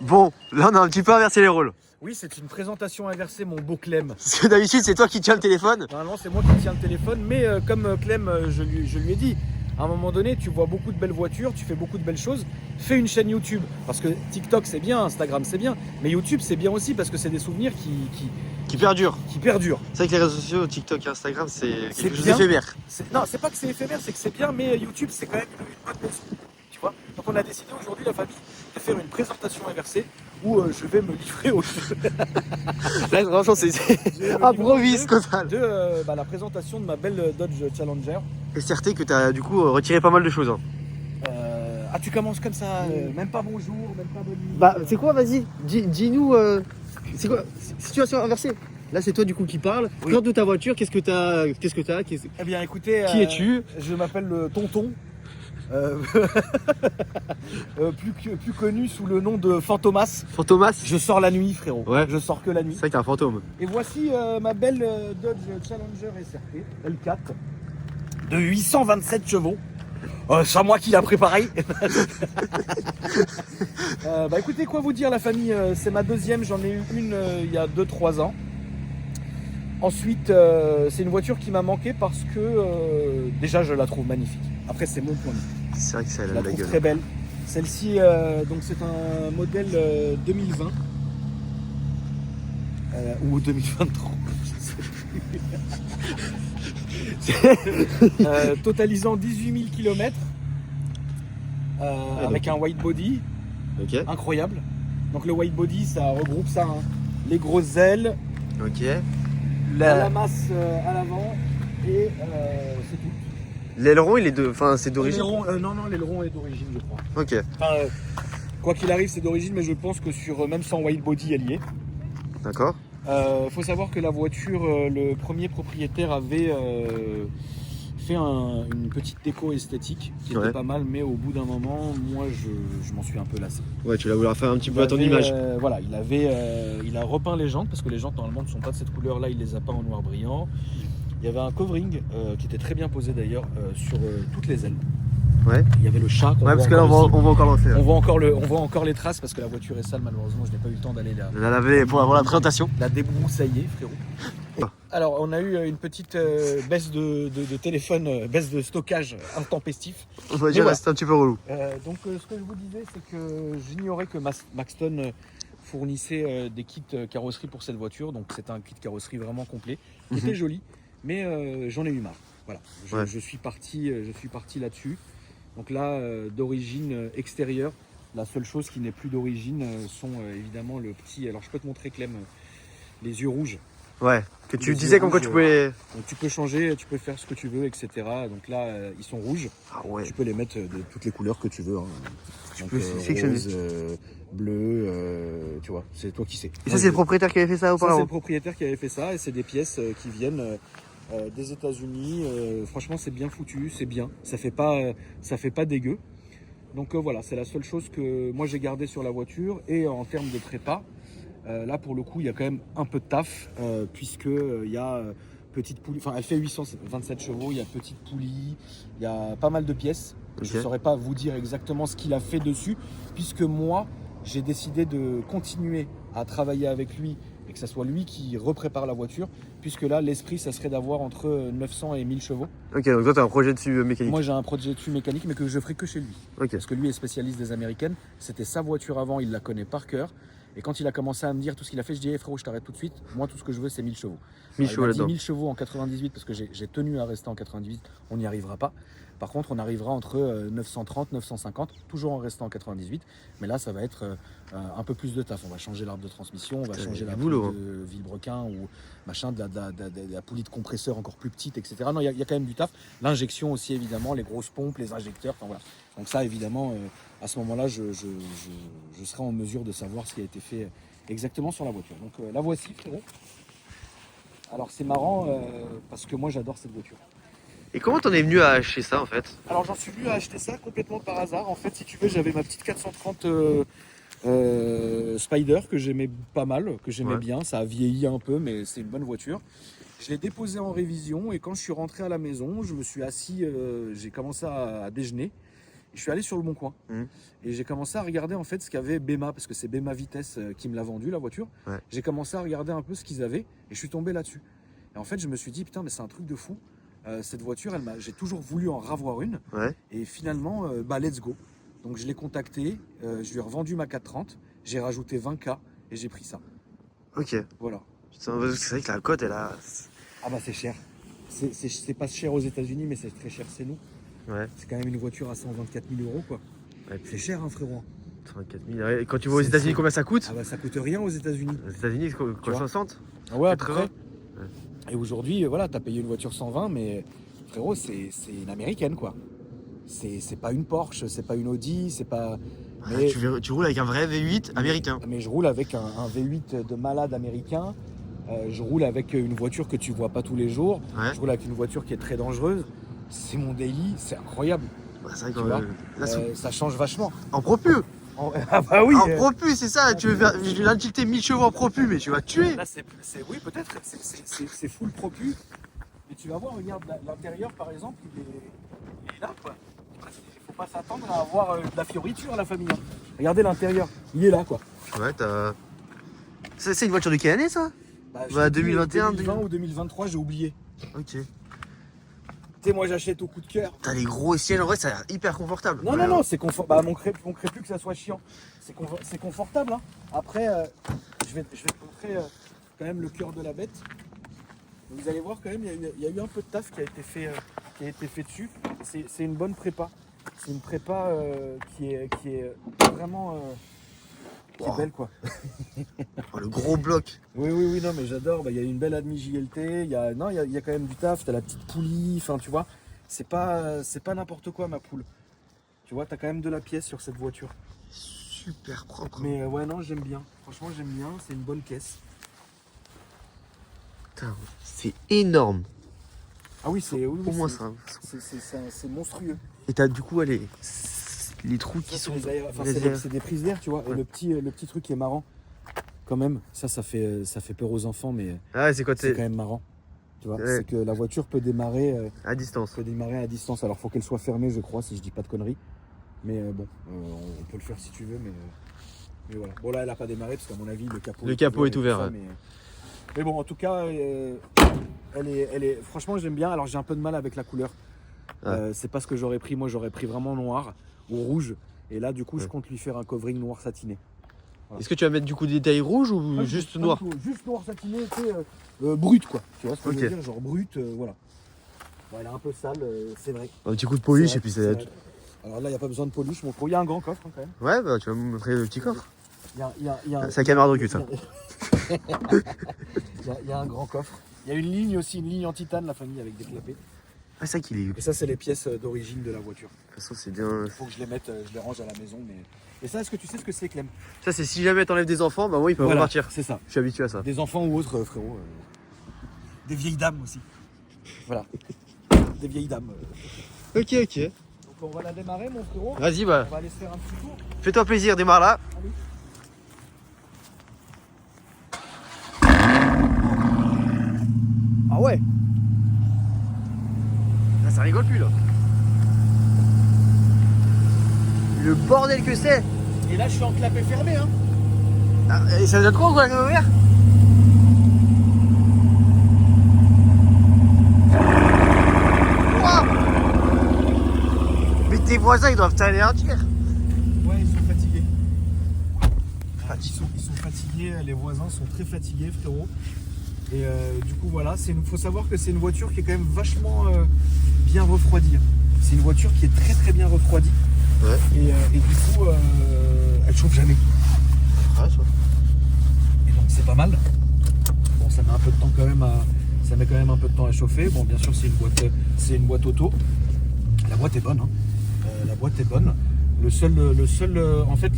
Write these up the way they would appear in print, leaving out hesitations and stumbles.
Bon, là on a un petit peu inversé les rôles. Oui, c'est une présentation inversée, mon beau Clem. Parce que d'habitude c'est toi qui tiens le téléphone. Normalement, c'est moi qui tiens le téléphone, mais comme Clem, je lui ai dit, à un moment donné, tu vois beaucoup de belles voitures, tu fais beaucoup de belles choses, fais une chaîne YouTube. Parce que TikTok c'est bien, Instagram c'est bien, mais YouTube c'est bien aussi parce que c'est des souvenirs Qui perdure. qui perdurent. C'est vrai que les réseaux sociaux, TikTok et Instagram, c'est quelque chose bien. d'éphémère. Non, c'est pas que c'est éphémère, c'est que c'est bien, mais YouTube c'est quand même une bonne leçon. Tu vois. Donc on a décidé aujourd'hui, la famille, de faire une présentation inversée où je vais me livrer au jeu Là franchement c'est improvise total. de la présentation de ma belle Dodge Challenger. Et certain que t'as du coup retiré pas mal de choses. Hein. Ah, tu commences comme ça, même pas bonjour, même pas bonne nuit. Bah c'est quoi, vas-y, dis-nous, c'est quoi, situation inversée. Là c'est toi du coup qui parle. Oui. Présente de ta voiture, qu'est-ce que t'as, Eh bien écoutez, Qui es-tu? Je m'appelle le Tonton, plus connu sous le nom de Fantomas. Fantomas. Je sors la nuit, frérot. Ouais. Je sors que la nuit. C'est vrai que t'es un fantôme. Et voici ma belle Dodge Challenger SRT L4 de 827 chevaux. C'est moi qui l'a préparé. Bah écoutez, quoi vous dire, la famille, c'est ma deuxième, j'en ai eu une il y a 2-3 ans. Ensuite, c'est une voiture qui m'a manqué parce que déjà je la trouve magnifique. Après, c'est mon point de vue. C'est vrai que ça a Je la la trouve gueule. très belle. Celle-ci, donc c'est un modèle 2020 ou 2023. Totalisant 18 000 km avec un white body Ok. incroyable. Donc le white body, ça regroupe ça, hein. Les grosses ailes, Ok. la masse à l'avant et c'est tout. L'aileron il est de, enfin c'est d'origine. Non, l'aileron est d'origine, je crois. Ok. Enfin, quoi qu'il arrive, c'est d'origine, mais je pense que sur même sans white body, elle y est. D'accord. Faut savoir que la voiture, le premier propriétaire avait fait une petite déco esthétique qui était pas mal, mais au bout d'un moment, moi je m'en suis un peu lassé. Ouais, tu l'as voulu faire un petit peu à ton image. Voilà, il a repeint les jantes parce que les jantes normalement ne sont pas de cette couleur là, il les a peints en noir brillant. Il y avait un covering qui était très bien posé d'ailleurs sur toutes les ailes. Ouais. Il y avait le chat. Ouais, parce que là on va encore le faire. On voit encore les traces parce que la voiture est sale, malheureusement je n'ai pas eu le temps d'aller La laver pour avoir la présentation. la débroussailler, frérot. Ah. Alors on a eu une petite baisse de téléphone, baisse de stockage intempestif. On va dire voilà. c'est un petit peu relou. Donc ce que je vous disais, c'est que j'ignorais que Maxton fournissait des kits carrosserie pour cette voiture. Donc c'est un kit carrosserie vraiment complet, qui était joli, mais j'en ai eu marre. Voilà, je suis parti là-dessus. Donc là, d'origine extérieure, la seule chose qui n'est plus d'origine sont évidemment le petit. Alors je peux te montrer, Clem, les yeux rouges. Ouais. Que tu Les disais yeux comme quoi rouges, tu pouvais. Donc tu peux changer, tu peux faire ce que tu veux, etc. Donc là, ils sont rouges. Ah ouais. Tu peux les mettre de toutes les couleurs que tu veux. Hein. Tu Donc, peux sélectionner. rose, bleu, tu vois, c'est toi qui sais. Et ça c'est le propriétaire qui avait fait ça Ça, c'est auparavant. le propriétaire qui avait fait ça et c'est des pièces qui viennent des États-Unis. Franchement, c'est bien foutu, c'est bien. Ça fait pas dégueu. Donc voilà, c'est la seule chose que moi j'ai gardé sur la voiture. Et en termes de prépa, là pour le coup, il y a quand même un peu de taf puisque il y a petite poulie. Enfin, elle fait 827 chevaux. Il y a petite poulie, il y a pas mal de pièces. Je ne saurais pas vous dire exactement ce qu'il a fait dessus, puisque moi, j'ai décidé de continuer à travailler avec lui et que ce soit lui qui reprépare la voiture, puisque là, l'esprit, ça serait d'avoir entre 900 et 1000 chevaux. Ok, donc toi, tu as un projet dessus mécanique. Moi, j'ai un projet dessus mécanique, mais que je ferai que chez lui. Ok. Parce que lui est spécialiste des américaines. C'était sa voiture avant, il la connaît par cœur. Et quand il a commencé à me dire tout ce qu'il a fait, je dis hey, frérot, je t'arrête tout de suite. Moi, tout ce que je veux, c'est 1000 chevaux. 1000 chevaux là-dedans. 1000 chevaux en 98, parce que j'ai tenu à rester en 98. On n'y arrivera pas. Par contre, on arrivera entre 930, 950, toujours en restant en 98. Mais là, ça va être un peu plus de taf. On va changer l'arbre de transmission, on va changer la poulie de Villebrequin ou machin, de la poulie de compresseur encore plus petite, etc. Non, il y a quand même du taf. L'injection aussi, évidemment, les grosses pompes, les injecteurs. Enfin, voilà. Donc ça, évidemment, à ce moment-là, je serai en mesure de savoir ce qui a été fait exactement sur la voiture. Donc la voici, frérot. Alors c'est marrant parce que moi, j'adore cette voiture. Et comment t'en es venu à acheter ça en fait? Alors j'en suis venu à acheter ça complètement par hasard. En fait, si tu veux, j'avais ma petite 430 Spider que j'aimais pas mal, que j'aimais bien. Ça a vieilli un peu, mais c'est une bonne voiture. Je l'ai déposée en révision et quand je suis rentré à la maison, je me suis assis, j'ai commencé à déjeuner. Je suis allé sur le Bon Coin Mhm. et j'ai commencé à regarder en fait ce qu'avait Bema, parce que c'est Bema Vitesse qui me l'a vendu la voiture. Ouais. J'ai commencé à regarder un peu ce qu'ils avaient et je suis tombé là-dessus. Et en fait, je me suis dit, putain, mais c'est un truc de fou. Cette voiture, j'ai toujours voulu en ravoir une. Ouais. Et finalement, let's go. Donc je l'ai contacté, je lui ai revendu ma 430, j'ai rajouté 20K et j'ai pris ça. Ok. Voilà. Putain, c'est vrai que la cote, elle a. Ah bah c'est cher. C'est pas cher aux États-Unis, mais c'est très cher chez nous. Ouais. C'est quand même une voiture à 124 000 euros, quoi. Ouais, C'est cher, hein, frérot. 34 000. Ouais, et quand tu vois aux C'est- États-Unis c'est- combien ça coûte? Ah bah ça coûte rien aux États-Unis. Aux États-Unis, quoi, vois 60? Ah ouais, à 80. peu près. Et aujourd'hui, voilà, t'as payé une voiture 120, mais frérot, c'est une américaine, quoi. C'est pas une Porsche, c'est pas une Audi, c'est pas. Mais, Tu roules avec un vrai V8 américain. mais je roule avec un V8 de malade américain. Je roule avec une voiture que tu vois pas tous les jours. Ouais. Je roule avec une voiture qui est très dangereuse. C'est mon daily, c'est incroyable. Bah, c'est vrai Tu que vois, là, ça change vachement. en propu. Ah bah oui. En propu, c'est ça. Tu veux faire. Je vais l'injecter 1000 chevaux en propu, mais tu vas tuer. Là, oui, peut-être. C'est full propu. Et tu vas voir, regarde l'intérieur, par exemple, il est là, quoi. Il faut pas s'attendre à avoir de la fioriture, la famille. Hein. Regardez l'intérieur, il est là, quoi. Ouais, t'as. C'est une voiture de quelle année, ça? Je Bah, te dis, 2021, 2020 ou 2023, j'ai oublié. Ok. Tu sais, moi, j'achète au coup de cœur. T'as les gros sièges, en vrai, ça a l'air hyper confortable. Non, Ouais. non, non, c'est confortable. Bah, manquerait plus que ça soit chiant. C'est confortable. Hein. Après, je vais te montrer quand même le cœur de la bête. Vous allez voir quand même, il y a eu un peu de taf qui a été fait dessus. C'est une bonne prépa. C'est une prépa qui est vraiment qui est Wow. belle, quoi. Oh, le gros bloc. Oui, non, mais j'adore. Bah, il y a une belle admi JLT. Il y a quand même du taf. T'as la petite poulie. Enfin, tu vois, c'est pas n'importe quoi, ma poule. Tu vois, t'as quand même de la pièce sur cette voiture. Super propre. Mais ouais, non, j'aime bien. Franchement, j'aime bien. C'est une bonne caisse. Putain, c'est énorme. Ah oui, c'est oui, Pour moi, c'est- ça. c'est monstrueux. Et t'as du coup, allez, les trous qui Ça, sont. c'est les airs. c'est des prises d'air, tu vois. Et Ouais. le petit truc qui est marrant, quand même, ça fait peur aux enfants, mais Ah ouais, c'est quoi? c'est quand même marrant. Tu vois, Ouais. c'est que la voiture peut démarrer, À distance. à distance. Alors, faut qu'elle soit fermée, je crois, si je dis pas de conneries. Mais bon, on peut le faire si tu veux, mais voilà. Bon, là, elle a pas démarré parce qu'à mon avis, le capot. Le capot est et tout ouvert, ça, ouais. mais bon, en tout cas, elle est. Franchement, j'aime bien. Alors, j'ai un peu de mal avec la couleur. Ouais. C'est pas ce que j'aurais pris. Moi, j'aurais pris vraiment noir ou rouge. Et là, du coup, je Ouais. compte lui faire un covering noir satiné. Est-ce que tu vas mettre du coup des détails rouges ou Pas juste pas noir? du tout, juste noir satiné, tu sais, brut, quoi. Tu vois ce que je veux Ok. dire, genre brut, voilà. Bon, elle est un peu sale, c'est vrai. Un petit coup de polish C'est et puis vrai, c'est. c'est vrai. Alors là, il n'y a pas besoin de polish, mon pro. Il y a un grand coffre, hein, quand même. Ouais, bah tu vas me montrer le petit coffre. Il y a C'est la caméra de recul, ça. Il y a un grand coffre. Il y a une ligne aussi, une ligne en titane, la famille, avec des clapets. Ah, c'est ça qu'il est. De Et ça, c'est les pièces d'origine de la voiture. toute façon, c'est bien. Il faut que je les mette, je les range à la maison. Mais... Et ça, est-ce que tu sais ce que c'est, Clem? Ça, c'est si jamais t'enlèves des enfants, bah moi, ils peuvent Voilà, repartir. c'est ça. Je suis habitué à ça. Des enfants ou autres, frérot. Des vieilles dames aussi. Voilà. Des vieilles dames. Ok, ok. Donc on va la démarrer, mon frérot. Vas-y, bah, On va aller se faire un petit tour. fais-toi plaisir, démarre là. Allez. Ah ouais. Là, ça rigole plus là. Le bordel que c'est. Et là, je suis en clapet fermé, hein. Ah, et ça vient de quoi, la caméra ouverte? Ouah. Mais tes voisins, ils doivent t'anéantir. Ouais, ils sont fatigués. Ils sont fatigués, les voisins sont très fatigués, frérot. Et du coup, voilà, faut savoir que c'est une voiture qui est quand même vachement bien refroidie. C'est une voiture qui est très très bien refroidie. Ouais. Et du coup, elle chauffe jamais. Ah, ça. Et donc c'est pas mal. Bon, ça met un peu de temps quand même ça met quand même un peu de temps à chauffer. Bon, bien sûr, c'est une boîte auto. La boîte est bonne, hein. La boîte est bonne. En fait,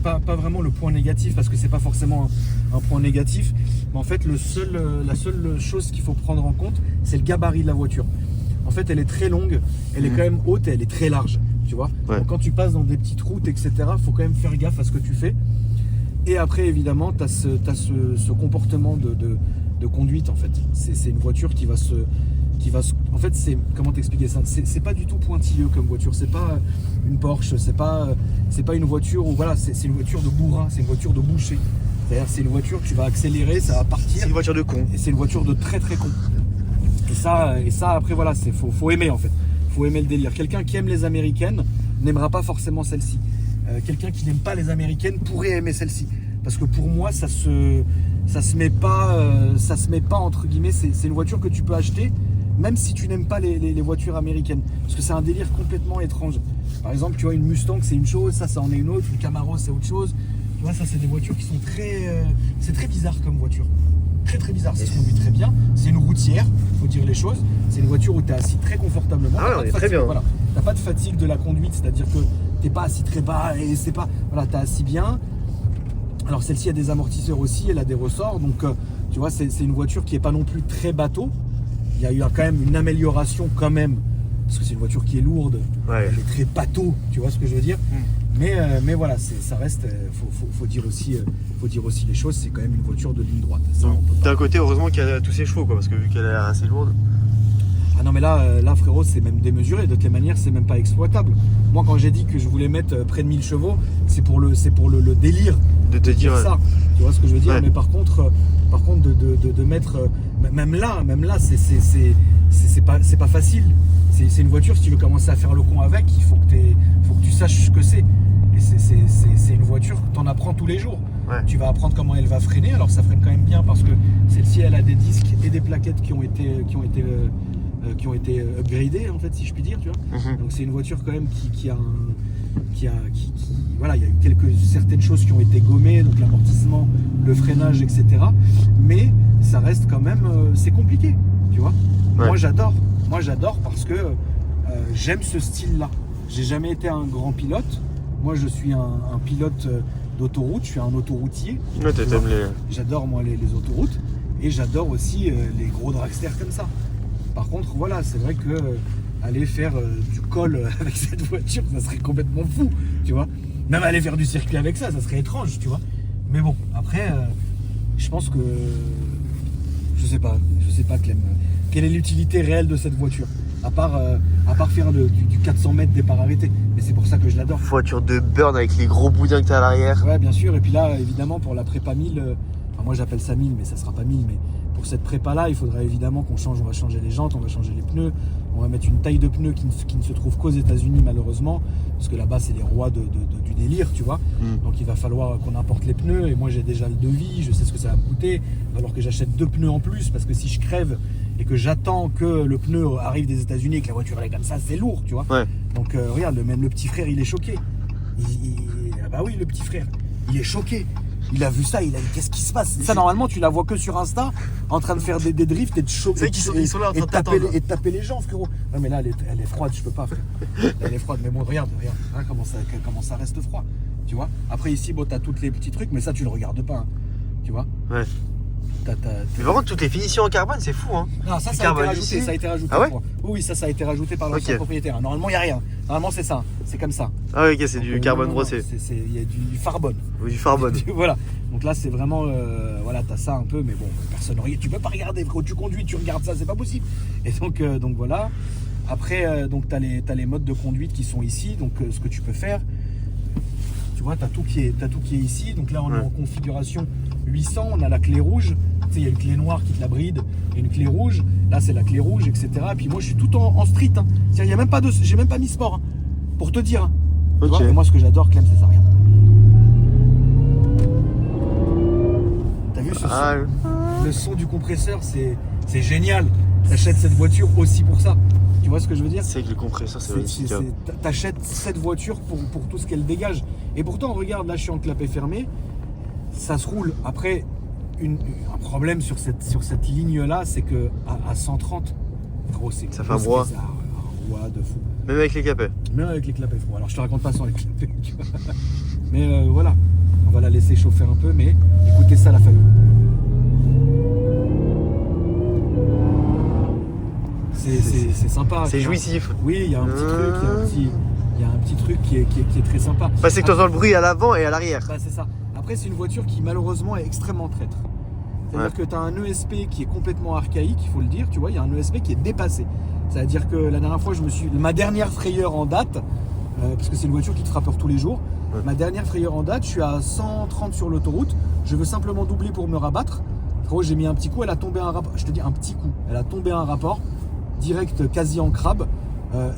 pas vraiment le point négatif, parce que c'est pas forcément un point négatif, mais en fait, la seule chose qu'il faut prendre en compte, c'est le gabarit de la voiture. En fait, elle est très longue, elle est quand même haute et elle est très large, tu vois. Ouais. Donc, quand tu passes dans des petites routes, etc., faut quand même faire gaffe à ce que tu fais. Et après, évidemment, tu as ce comportement de conduite, en fait. C'est une voiture qui va qui va. En fait, comment t'expliquer ça? C'est pas du tout pointilleux comme voiture. C'est pas une Porsche. C'est pas une voiture où voilà, c'est une voiture de bourrin. C'est une voiture de boucher. C'est-à-dire, c'est une voiture que tu vas accélérer, ça va partir. C'est une voiture de con. Et c'est une voiture de très très con. Et ça après voilà, faut aimer en fait. Faut aimer le délire. Quelqu'un qui aime les américaines n'aimera pas forcément celle-ci. Quelqu'un qui n'aime pas les américaines pourrait aimer celle-ci. Parce que pour moi, ça se met pas entre guillemets. C'est une voiture que tu peux acheter même si tu n'aimes pas les voitures américaines. Parce que c'est un délire complètement étrange. Par exemple, tu vois, une Mustang, c'est une chose, ça en est une autre. Une Camaro, c'est autre chose. Tu vois, ça, c'est des voitures qui sont c'est très bizarre comme voiture. Très très bizarre. Ça se conduit très bien. C'est une routière, faut dire les choses. C'est une voiture où tu es assis très confortablement. Ah, on est très bien. Voilà. T'as pas de fatigue de la conduite, c'est-à-dire que t'es pas assis très bas et c'est pas. Voilà, t'es assis bien. Alors celle-ci a des amortisseurs aussi, elle a des ressorts. Donc tu vois, c'est une voiture qui est pas non plus très bateau. Il y a eu quand même une amélioration quand même. Parce que c'est une voiture qui est lourde, Ouais. elle est très bateau, tu vois ce que je veux dire. Mais voilà, ça reste, faut dire aussi les choses, c'est quand même une voiture de ligne droite. Ça, on peut pas- D'un côté, heureusement qu'elle a tous ses chevaux, quoi, parce que vu qu'elle est assez lourde. Ah non mais là frérot, c'est même démesuré, de toutes les manières c'est même pas exploitable. Moi quand j'ai dit que je voulais mettre près de 1000 chevaux, c'est pour le délire De te dire. ça. Tu vois ce que je veux dire. Ouais. Mais par contre de mettre même là c'est pas facile. C'est une voiture, si tu veux commencer à faire le con avec, il faut que tu saches ce que c'est. Et c'est une voiture que tu en apprends tous les jours. Ouais. Tu vas apprendre comment elle va freiner. Alors ça freine quand même bien parce que celle-ci elle a des disques et des plaquettes qui ont été upgradés en fait, si je puis dire, tu vois. Donc c'est une voiture quand même voilà, il y a eu certaines choses qui ont été gommées, donc l'amortissement, le freinage, etc. Mais ça reste quand même, c'est compliqué, tu vois. Ouais. Moi j'adore parce que j'aime ce style-là. J'ai jamais été un grand pilote. Moi je suis un pilote d'autoroute, je suis un autoroutier. Ouais, Tu t'aimes vois. les. J'adore moi les autoroutes et j'adore aussi les gros dragsters comme ça. Par contre, voilà, c'est vrai que aller faire du col avec cette voiture, ça serait complètement fou, tu vois. Même aller faire du circuit avec ça serait étrange, tu vois. Mais bon, après, je pense que je sais pas, Clem, quelle est l'utilité réelle de cette voiture, à part faire du 400 mètres départ arrêté. Mais c'est pour ça que je l'adore. Voiture de burn avec les gros boudins que t'as à l'arrière. Ouais, bien sûr. Et puis là, évidemment, pour la prépa 1000, enfin, moi j'appelle ça 1000, mais ça sera pas 1000. Mais pour cette prépa-là, il faudra évidemment qu'on change. On va changer les jantes, on va changer les pneus. On va mettre une taille de pneus qui ne se trouve qu'aux États-Unis, malheureusement. Parce que là-bas, c'est les rois du délire, tu vois. Donc il va falloir qu'on importe les pneus. Et moi, j'ai déjà le devis, je sais ce que ça va me coûter. Alors que j'achète 2 pneus en plus. Parce que si je crève et que j'attends que le pneu arrive des États-Unis et que la voiture elle est comme ça, c'est lourd, tu vois. Ouais. Donc regarde, même le petit frère, il est choqué. Ah bah oui, le petit frère, il est choqué. Il a vu ça, il a dit qu'est-ce qui se passe? Ça, normalement, tu la vois que sur Insta, en train de faire des drifts et de choquer. C'est qu'ils sont là en train de t'attendre. Et de taper les gens, frérot. Ouais, mais là, elle est froide, je peux pas, frère. Elle est froide, mais bon, regarde hein, comment ça reste froid. Tu vois. Après, ici, bon, t'as tous les petits trucs, mais ça, tu le regardes pas. Hein, tu vois. Ouais. Mais par contre, toutes les finitions en carbone, c'est fou, hein. Non, ça a été Carbone rajouté. ici. Ça a été rajouté. Ah ouais? Oui, ça a été rajouté par l'ancien Ok. propriétaire. Normalement, il n'y a rien. Normalement, c'est ça. C'est comme ça. Ah, ok, c'est Donc, du carbone non, brossé. Il y a du farbone. Ou du farbone. Voilà. Donc là, c'est vraiment. Voilà, t'as ça un peu, mais bon, personne. Tu peux pas regarder. Quand tu conduis, tu regardes ça, c'est pas possible. Et donc voilà. Après, donc t'as les modes de conduite qui sont ici. Donc ce que tu peux faire. Tu vois, t'as tout qui est ici. Donc là, on est en configuration 800. On a la clé rouge. Tu sais, il y a une clé noire qui te la bride et une clé rouge. Là, c'est la clé rouge, etc. Et puis moi, je suis tout en street. Hein. C'est-à-dire, il y a même pas j'ai même pas mis sport. Hein, pour te dire. Hein. Tu Ok. vois, mais moi, ce que j'adore, Clem, c'est ça. Regarde. T'as vu ce son? Le son du compresseur, c'est génial. T'achètes cette voiture aussi pour ça. Tu vois ce que je veux dire? C'est que le compresseur, c'est magnifique. Hein. T'achètes cette voiture pour tout ce qu'elle dégage. Et pourtant, regarde, là, je suis en clapet fermé. Ça se roule. Après, un problème sur cette ligne-là, c'est que à 130, gros, c'est Ça fait un brouhaha. Un brouhaha de fou. Même avec les capets. Même avec les clapets, frérot. Alors, je te raconte pas sans les clapets. Tu vois. Mais voilà, on va la laisser chauffer un peu. Mais écoutez ça, la famille. C'est sympa. C'est tu vois. jouissif. Oui, il y a un petit truc, il y a un petit truc qui est très sympa. Bah, c'est que t'entends le bruit à l'avant et à l'arrière. Bah, c'est ça. Après, c'est une voiture qui malheureusement est extrêmement traître. C'est-à-dire que tu as un ESP qui est complètement archaïque, il faut le dire, tu vois, il y a un ESP qui est dépassé. C'est-à-dire que la dernière fois, ma dernière frayeur en date, parce que c'est une voiture qui te fera peur tous les jours, ma dernière frayeur en date, je suis à 130 sur l'autoroute, je veux simplement doubler pour me rabattre. Gros, j'ai mis un petit coup, elle a tombé un rapport, je te dis un petit coup, elle a tombé un rapport, direct quasi en crabe,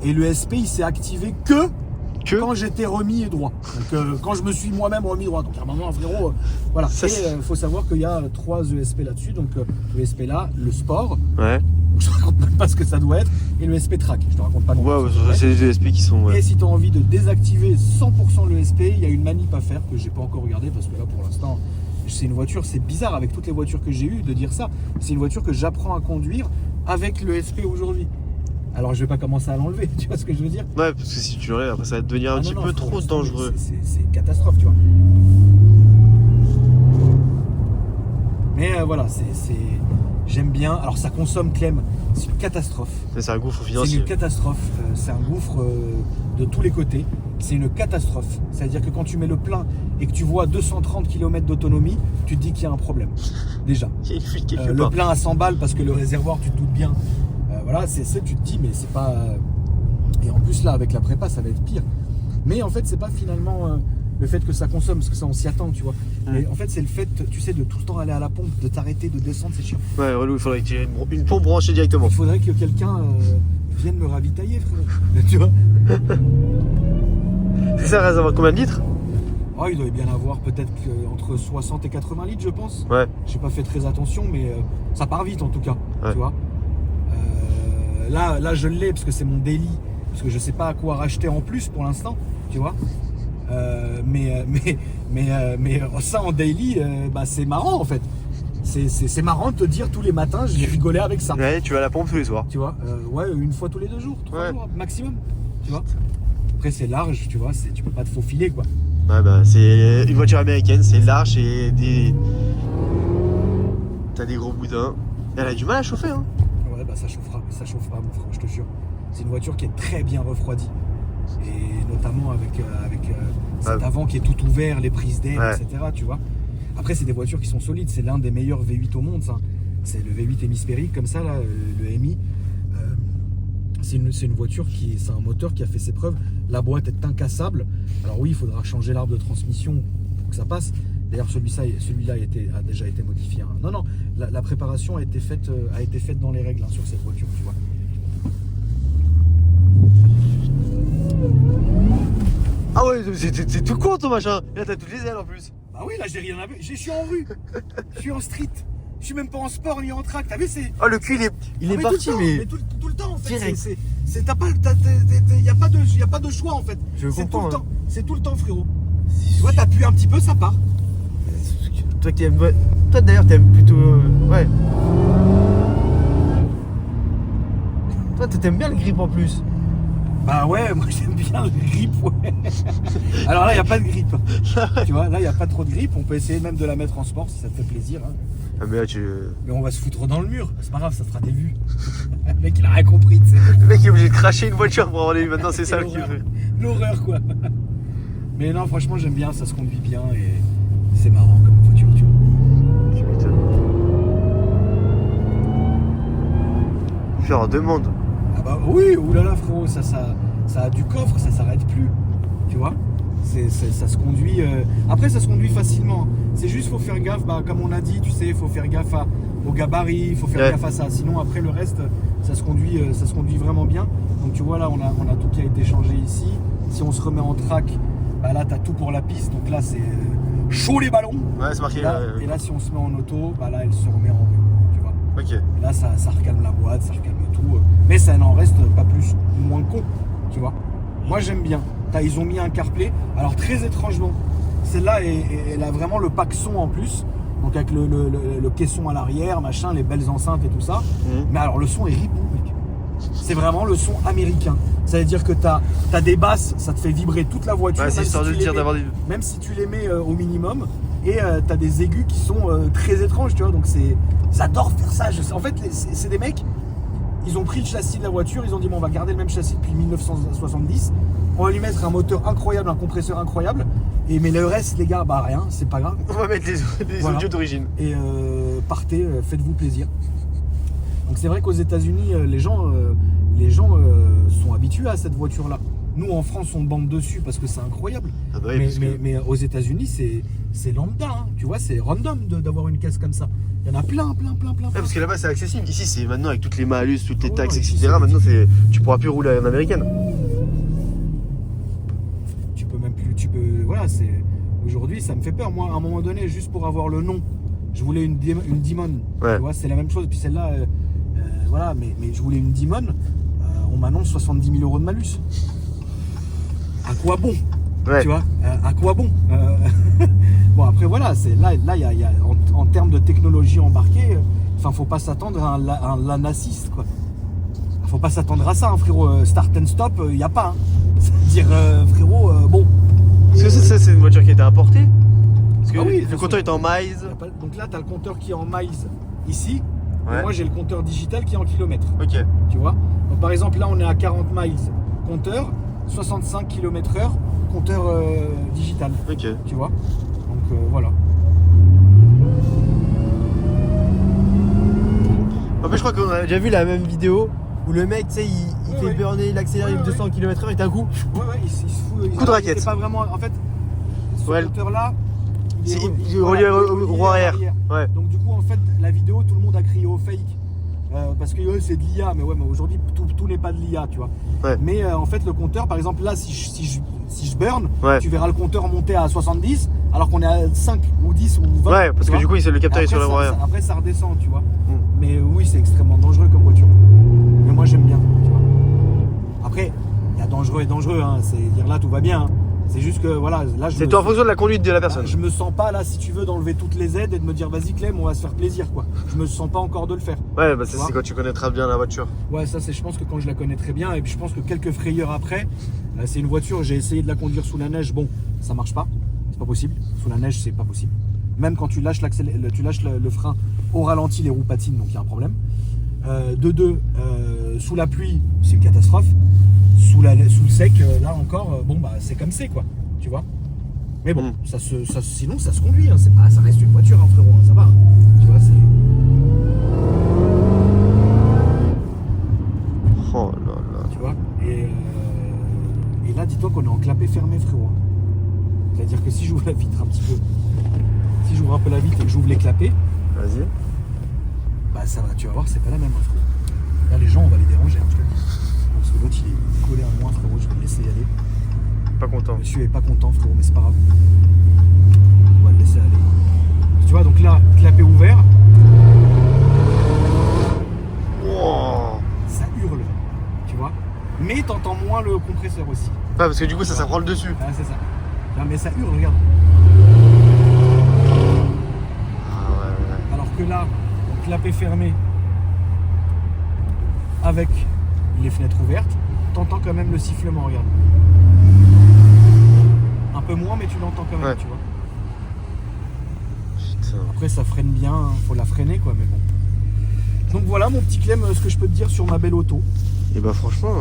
et le SP il s'est activé que quand j'étais remis droit. Donc quand je me suis moi-même remis droit. Donc à un moment, frérot, voilà. Ça, et faut savoir qu'il y a 3 ESP là-dessus. Donc l'ESP là, le sport, Ouais. je te raconte même pas ce que ça doit être, et le SP track, je te raconte pas. Ouais, c'est les ESP qui sont. Et si tu as envie de désactiver 100% l'ESP, il y a une manip à faire que j'ai pas encore regardé parce que là pour l'instant, c'est une voiture, c'est bizarre avec toutes les voitures que j'ai eues de dire ça. C'est une voiture que j'apprends à conduire avec l'ESP aujourd'hui. Alors je vais pas commencer à l'enlever, tu vois ce que je veux dire? Ouais, parce que si tu l'enlèves, après ça va devenir un petit peu trop dangereux. C'est une catastrophe, tu vois. Mais voilà, j'aime bien. Alors ça consomme, Clem, c'est une catastrophe. C'est un gouffre C'est financier. une catastrophe. C'est un gouffre de tous les côtés. C'est une catastrophe. C'est-à-dire que quand tu mets le plein et que tu vois 230 km d'autonomie, tu te dis qu'il y a un problème. Déjà. Il y a une fuite quelque Le part. plein à 100 balles parce que le réservoir, tu te doutes bien. Voilà, tu te dis, mais c'est pas. Et en plus, là, avec la prépa, ça va être pire. Mais en fait, c'est pas finalement le fait que ça consomme, parce que ça, on s'y attend, tu vois. Mais en fait, c'est le fait, tu sais, de tout le temps aller à la pompe, de t'arrêter, de descendre, c'est chiant. Ouais, relou, il faudrait que tu aies une pompe branchée directement. Il faudrait que quelqu'un vienne me ravitailler, frère. Tu vois. C'est ça, réservoir combien de litres? Oh, il doit bien avoir peut-être entre 60 et 80 litres, je pense. Ouais. J'ai pas fait très attention, mais ça part vite en tout cas. Ouais. Tu vois. Là, je l'ai parce que c'est mon daily, parce que je sais pas à quoi racheter en plus pour l'instant, tu vois. Mais ça en daily, c'est marrant en fait. C'est marrant de te dire tous les matins, j'ai rigolé avec ça. Ouais, tu vas à la pompe tous les soirs. Tu vois, ouais, une fois tous les 2 jours, 3 jours maximum. Tu vois. Après c'est large, tu vois, tu peux pas te faufiler quoi. Ouais, bah c'est une voiture américaine, c'est large et des. T'as des gros boudins. Elle a du mal à chauffer, hein. Ouais, ça chauffera, mon frère, je te jure. C'est une voiture qui est très bien refroidie. Et notamment avec cet avant qui est tout ouvert, les prises d'air, etc. Tu vois. Après, c'est des voitures qui sont solides. C'est l'un des meilleurs V8 au monde, ça. C'est le V8 hémisphérique, comme ça, là, le MI. C'est une voiture c'est un moteur qui a fait ses preuves. La boîte est incassable. Alors oui, il faudra changer l'arbre de transmission pour que ça passe. D'ailleurs, celui-là a déjà été modifié. Hein. Non, la préparation a été faite dans les règles sur cette voiture, tu vois. Ah ouais, c'est tout con ton machin. Là, t'as toutes les ailes en plus. Bah oui, là, j'ai rien à ver. Je suis en rue. Je suis en street. Je suis même pas en sport ni en track. T'as vu, c'est. Oh, le cul, il est parti, mais. Tout le temps, en fait. Direct. Y a pas de choix, en fait. Je comprends, hein. C'est tout le temps, frérot. Tu vois, t'appuies un petit peu, ça part. Toi qui aimes. Toi d'ailleurs, t'aimes plutôt. Ouais. Toi, t'aimes bien le grip en plus. Bah ouais, moi j'aime bien le grip, ouais. Alors là, il n'y a pas de grip. Tu vois, là, il n'y a pas trop de grip. On peut essayer même de la mettre en sport si ça te fait plaisir. Hein. Ah, mais là, Mais on va se foutre dans le mur. C'est pas grave, ça fera des vues. Le mec, il a rien compris, tu sais. Le mec est obligé de cracher une voiture pour avoir les vues. Maintenant, c'est ça le qu'il fait. L'horreur, quoi. Mais non, franchement, j'aime bien. Ça se conduit bien et c'est marrant comme voiture, tu vois. Tu m'étonnes. Faire en demande. Ah bah oui, oulala, frérot, ça a du coffre, ça s'arrête plus. Tu vois, ça se conduit. Après, ça se conduit facilement. C'est juste, faut faire gaffe, comme on a dit, tu sais, il faut faire gaffe au gabarit, il faut faire gaffe à ça. Sinon, après, le reste, ça se conduit vraiment bien. Donc, tu vois, là, on a tout qui a été changé ici. Si on se remet en track, là, tu as tout pour la piste. Donc là, c'est chaud les ballons. Ouais, c'est marqué. Et là, si on se met en auto, là, elle se remet en rue. Tu vois. Ok. Et là, ça recalme la boîte, ça recalme tout. Mais ça n'en reste pas plus ou moins con. Tu vois. Moi, j'aime bien. Ils ont mis un CarPlay. Alors, très étrangement, celle-là, elle a vraiment le pack son en plus. Donc, avec le caisson à l'arrière, machin, les belles enceintes et tout ça. Mais alors, le son est ripou, mec. C'est vraiment le son américain. Ça veut dire que t'as des basses, ça te fait vibrer toute la voiture. Ouais, c'est histoire de dire d'avoir des. Même si tu les mets au minimum. Et t'as des aigus qui sont très étranges, tu vois. Donc, j'adore faire ça. En fait, c'est des mecs. Ils ont pris le châssis de la voiture, ils ont dit bon, on va garder le même châssis depuis 1970, on va lui mettre un moteur incroyable, un compresseur incroyable, Mais le reste, les gars, bah rien, c'est pas grave. On va mettre les Voilà. audios d'origine. Et partez, faites-vous plaisir. Donc c'est vrai qu'aux États-Unis, les gens sont habitués à cette voiture-là. Nous en France, on bande dessus parce que c'est incroyable. Ah bah oui, parce que... mais aux États-Unis, c'est lambda. Hein. Tu vois, c'est random d'avoir une caisse comme ça. Il y en a plein. Ouais, parce que là-bas c'est accessible. Ici c'est maintenant avec toutes les malus, toutes les Ah taxes, ouais, ici, etc. c'est- Maintenant tu pourras plus rouler en américaine. Tu peux même plus. Voilà, c'est. Aujourd'hui, ça me fait peur. Moi, à un moment donné, juste pour avoir le nom, je voulais une Demon. Ouais. Tu vois, c'est la même chose. Puis celle-là, voilà, mais je voulais une Demon. On m'annonce 70 000 euros de malus. À quoi bon? Ouais. Tu vois, à quoi bon? Bon, après, voilà, là, il y a en termes de technologie embarquée, enfin, faut pas s'attendre à un LAN-assist, quoi. Faut pas s'attendre à ça, hein, frérot. Start and stop, il n'y a pas. Hein. C'est-à-dire, frérot, bon. Est-ce que ça c'est une voiture qui a été importée? Parce que Ah oui, le bien compteur sûr. est en miles. Donc là, tu as le compteur qui est en miles ici. Et Ouais. moi, j'ai le compteur digital qui est en kilomètres. Ok. Tu vois. Donc, par exemple, là, on est à 40 miles compteur, 65 km/h compteur digital. Ok. Tu vois. Donc, voilà. En fait, je crois qu'on a déjà vu la même vidéo où le mec, tu sais, il Ouais, fait ouais. burner, il accélère, Ouais, il ouais, 200 km/h et d'un coup. Ouais, il se fout. Coup de raquette. C'est pas vraiment. En fait, ce Ouais. compteur-là. Il est voilà, relié au roue à arrière. l'arrière. Ouais. Donc, du coup, en fait, la vidéo, tout le monde a crié au fake. Parce que c'est de l'IA, mais ouais, mais aujourd'hui, tout n'est pas de l'IA, tu vois. Ouais. Mais en fait, le compteur, par exemple, là, si je burn, Ouais. tu verras le compteur monter à 70, alors qu'on est à 5 ou 10 ou 20. Ouais, parce tu que vois. du coup, le capteur est sur la roue arrière. Après, ça redescend, tu vois. Mais oui, c'est extrêmement dangereux comme voiture. Mais moi, j'aime bien, tu vois. Après, il y a dangereux et dangereux, hein. C'est-à-dire là, tout va bien. Hein. C'est juste que, voilà, là, C'est en fonction de la conduite de la personne. je me sens pas là, si tu veux, d'enlever toutes les aides et de me dire, vas-y, Clem, on va se faire plaisir, quoi. Je me sens pas encore de le faire. Ouais, bah ça Tu vois. c'est quand tu connaîtras bien la voiture. Ouais, ça, je pense que quand je la connais très bien, et puis je pense que quelques frayeurs après, c'est une voiture, j'ai essayé de la conduire sous la neige, bon, ça marche pas, c'est pas possible. Sous la neige, c'est pas possible. Même quand tu lâches le frein au ralenti, les roues patinent, donc il y a un problème. De deux, sous la pluie, c'est une catastrophe. Sous le sec, là encore, bon, bah, c'est comme c'est, quoi, tu vois. Mais bon, sinon, ça se conduit, hein. Ça reste une voiture, hein, frérot, hein, ça va. Hein. Tu vois, c'est. Oh là là. Tu vois, et là, dis-toi qu'on est en clapet fermé, frérot. C'est-à-dire que si j'ouvre la vitre un petit peu, si j'ouvre un peu la vitre et que j'ouvre les clapets, Vas-y. bah ça va, tu vas voir, c'est pas la même, hein, frérot. Là, les gens, on va les déranger, hein, je te le dis. Parce que l'autre, il est collé à moi, frérot, je vais le laisser y aller. Pas content. Monsieur est pas content, frérot, mais c'est pas grave. On va le laisser aller. Tu vois, donc là, clapet ouvert, Wow. ça hurle, tu vois. Mais t'entends moins le compresseur aussi. Ouais, parce que du coup ça prend le dessus. Ah, c'est ça. Non, mais ça hurle, regarde. Ah ouais. Alors que là, donc clapet fermé avec les fenêtres ouvertes, t'entends quand même le sifflement, regarde. Un peu moins, mais tu l'entends quand même, Ouais. tu vois. Putain. Après, ça freine bien, hein, faut la freiner, quoi, mais bon. Donc voilà, mon petit Clem, ce que je peux te dire sur ma belle auto. Et bah franchement,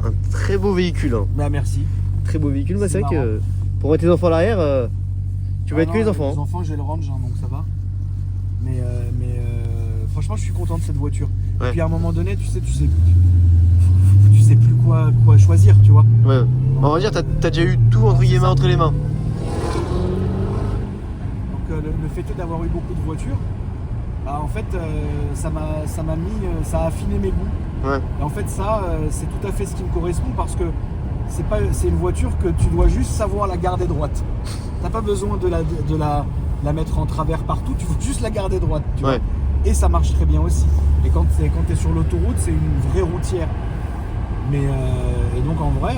un très beau véhicule. Hein. Bah merci. Très beau véhicule. Bah, C'est c'est vrai marrant. que pour mettre tes enfants à l'arrière, tu vas Ah être que non, les enfants. Les Hein. enfants, j'ai le range, hein, donc ça va. Mais franchement, je suis content de cette voiture. Ouais. Et puis à un moment donné, tu sais plus quoi choisir, tu vois. Ouais. On va dire, t'as déjà eu tout entre guillemets entre les mains. Donc le fait est d'avoir eu beaucoup de voitures, bah, en fait ça m'a mis, ça a affiné mes goûts. Ouais. Et en fait ça c'est tout à fait ce qui me correspond parce que c'est une voiture que tu dois juste savoir la garder droite. T'as pas besoin de la mettre en travers partout, tu faut juste la garder droite. Tu Ouais. vois. Et ça marche très bien aussi. Et quand t'es sur l'autoroute, c'est une vraie routière. Mais et donc en vrai,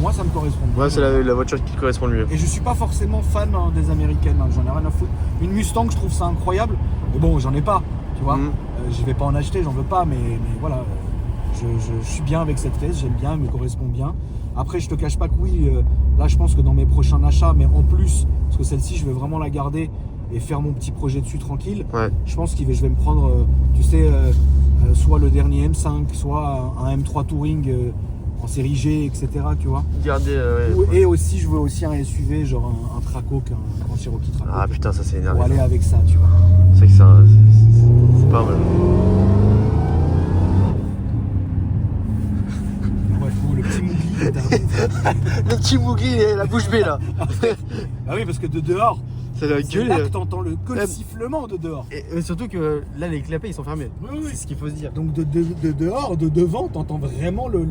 moi ça me correspond. Ouais, c'est la voiture qui te correspond le mieux. Et je suis pas forcément fan des américaines, hein, j'en ai rien à foutre. Une Mustang, je trouve ça incroyable. Mais bon, j'en ai pas, tu vois. Mhm. Je vais pas en acheter, j'en veux pas, mais voilà. Je suis bien avec cette caisse, j'aime bien, elle me correspond bien. Après, je te cache pas que oui, là je pense que dans mes prochains achats, mais en plus, parce que celle-ci, je vais vraiment la garder et faire mon petit projet dessus tranquille. Ouais. Je pense que je vais me prendre, tu sais, soit le dernier M5, soit un M3 Touring en série G, etc. Tu vois. Regardez. Et aussi, je veux aussi un SUV, genre un Traco, un grand Cherokee Traco. Ah putain, ça c'est Pour énervé. aller avec ça, tu vois. C'est vrai que c'est pas mal. Ouais, le petit Mougli. Le petit Mougli, la bouche bée là. Ah oui, parce que de dehors, Ça va c'est gueuler. là que t'entends le sifflement de dehors. Et surtout que là, les clapets, ils sont fermés. Oui, oui. C'est ce qu'il faut se dire. Donc de dehors, de devant, t'entends vraiment le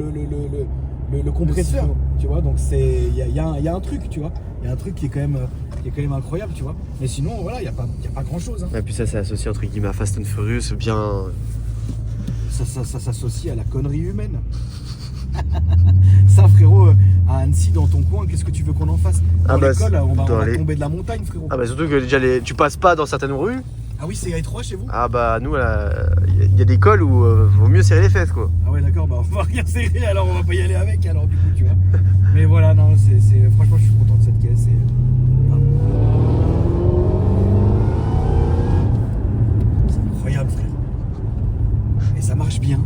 compresseur, sifflement. tu vois. Donc il y a un truc, tu vois. Il y a un truc qui est quand même incroyable, tu vois. Mais sinon, voilà, il y a pas grand chose. Et puis ça, c'est associé entre guillemets à Fast and Furious, bien. Ça s'associe à la connerie humaine. Ça, frérot, à Annecy, dans ton coin, qu'est-ce que tu veux qu'on en fasse? Dans l'école, on va tomber de la montagne, frérot. Ah bah surtout que déjà tu passes pas dans certaines rues. Ah oui, c'est étroit chez vous? Ah bah nous il y a des cols où vaut mieux serrer les fesses quoi. Ah ouais, d'accord, bah on va rien serrer, alors on va pas y aller avec, alors du coup, tu vois. Mais voilà, non, franchement, je suis content de cette caisse. C'est incroyable, frère. Et ça marche bien,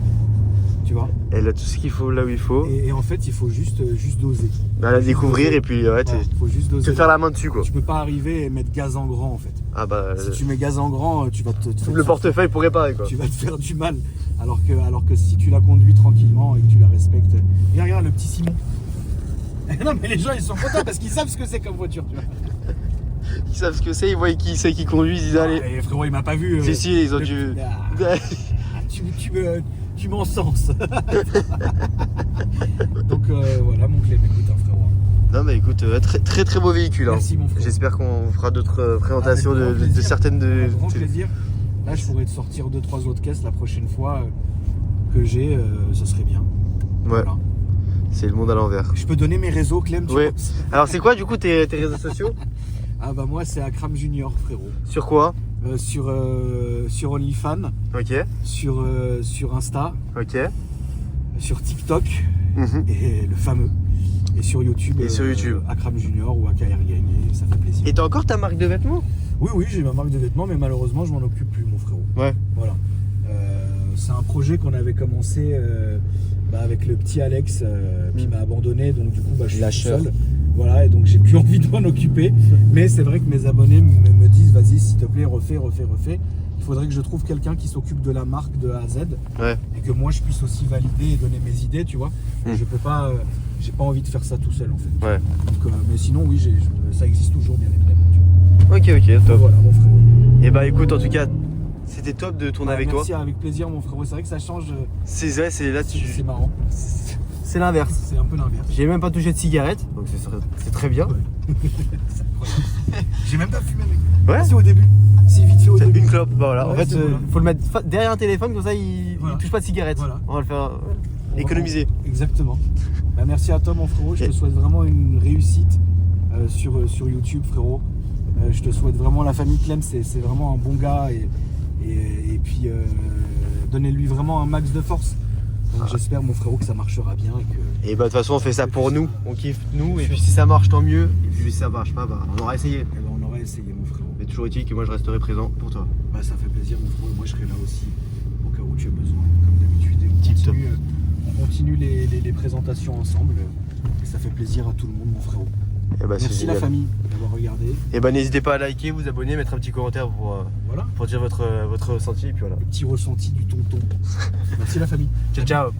tu vois. Elle a tout ce qu'il faut là où il faut. Et en fait, il faut juste doser. Bah, la découvrir et puis ouais, Voilà, faut juste doser. te faire la main dessus quoi. Tu peux pas arriver et mettre gaz en grand, en fait. Ah bah Si tu mets gaz en grand, tu vas le portefeuille pour réparer quoi. tu vas te faire du mal. Alors que si tu la conduis tranquillement et que tu la respectes. Regarde le petit Simon. Non mais les gens ils sont contents parce qu'ils savent ce que c'est comme voiture, tu vois. Ils savent ce que c'est, ils voient qui c'est qui conduit, ils disent allez. Et frérot il m'a pas vu. Si, ils ont dû. Tu m'encenses. Donc voilà mon Clem, écoute frérot. Non mais écoute, très très beau véhicule. Hein. Merci mon frère. J'espère qu'on fera d'autres présentations Avec grand de plaisir. certaines de. Avec grand plaisir. Là je pourrais te sortir 2-3 autres caisses la prochaine fois que j'ai, ça serait bien. Ouais, Voilà. c'est le monde à l'envers. Je peux donner mes réseaux Clem, tu Ouais. penses? Alors c'est quoi du coup tes réseaux sociaux? Ah bah moi c'est Akram Junior frérot. Sur quoi? Sur OnlyFans, Ok, sur Insta, ok. sur TikTok Mhm. et le fameux. Et sur YouTube. Et sur YouTube. Akram Junior ou AKR Gang et ça fait plaisir. Et t'as encore ta marque de vêtements? Oui, j'ai ma marque de vêtements mais malheureusement je m'en occupe plus mon frérot. Ouais. Voilà. C'est un projet qu'on avait commencé avec le petit Alex qui m'a abandonné donc du coup je suis tout Lâcheur. seul. Voilà et donc j'ai plus envie de m'en occuper. Mais c'est vrai que mes abonnés me disent vas-y s'il te plaît refais. Il faudrait que je trouve quelqu'un qui s'occupe de la marque de A à Z Ouais. et que moi je puisse aussi valider et donner mes idées, tu vois. Je peux pas, j'ai pas envie de faire ça tout seul en fait. Ouais. Donc, mais sinon oui, ça existe toujours bien évidemment. Tu vois. Ok, top. Voilà mon frérot. Et bah écoute, en tout cas, c'était top de tourner avec Merci, toi. avec plaisir mon frérot. C'est vrai que ça change, C'est vrai, c'est là tu. c'est marrant. C'est l'inverse. C'est un peu l'inverse. J'ai même pas touché de cigarette, donc c'est très bien. C'est incroyable. J'ai même pas fumé mec. Ouais. Si au début. Si vite fait au début. Une clope, bah voilà. En Ouais, fait, c'est voilà. faut le mettre derrière un téléphone, comme ça il Voilà. touche pas de cigarette. Voilà. On va le faire. Économiser. Exactement. Bah, merci à toi mon frérot. Je te souhaite vraiment une réussite sur YouTube frérot. Je te souhaite vraiment la famille Clem. C'est vraiment un bon gars et puis donnez-lui vraiment un max de force. Donc j'espère mon frérot que ça marchera bien et que. Et bah de toute façon, on fait ça pour nous. On kiffe nous. Et puis si ça marche, tant mieux. Et puis si ça marche pas, bah on aura essayé. Eh ben, on aurait essayé mon frérot. Mais toujours est-il que moi je resterai présent pour toi. Bah, ça fait plaisir mon frérot. Moi je serai là aussi au cas où tu as besoin comme d'habitude. Et on continue les présentations ensemble. Et ça fait plaisir à tout le monde mon frérot. Et bah c'est Merci la génial. famille d'avoir regardé. Et bah n'hésitez pas à liker, vous abonner, mettre un petit commentaire Voilà. pour dire votre ressenti. Et puis voilà. Le petit ressenti du tonton. Merci la famille. Ciao ciao.